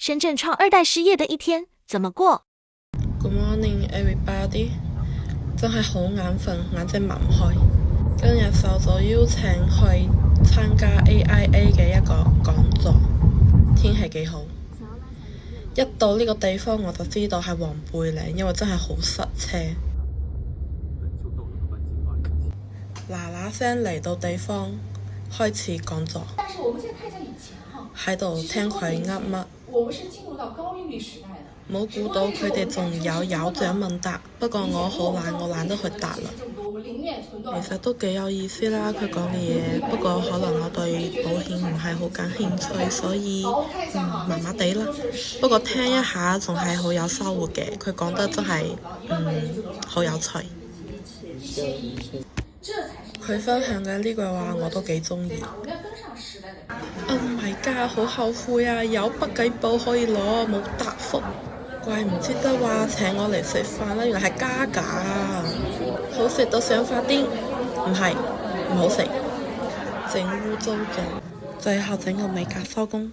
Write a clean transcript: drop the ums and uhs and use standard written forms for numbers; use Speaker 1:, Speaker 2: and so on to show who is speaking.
Speaker 1: 深圳创2代失業的一天怎麼過？
Speaker 2: Good morning, everybody。真係好眼瞓，眼睛擘唔開。今日受咗邀請去參加 AIA 嘅一個講座，天氣幾好。一到呢個地方我就知道係黃貝嶺，因為真係好塞車。嗱聲嚟到地方，開始講座。喺度聽佢噏乜。冇估到佢哋仲有獎問答，不過我好懶，我懶得去答啦。其實都幾有意思啦，佢講嘅嘢，不過可能我對保險唔係好感興趣，所以麻麻地啦。不過聽一下仲係好有收穫嘅，佢講得真係好有趣。佢分享嘅呢句話我都幾鍾意。Oh my god，好後悔啊！有筆記簿可以攞，冇答覆。怪唔知得話請我嚟食飯啦，原來係加價啊！好食到想發癲，唔係唔好食，整污糟咗，最後整個美甲收工。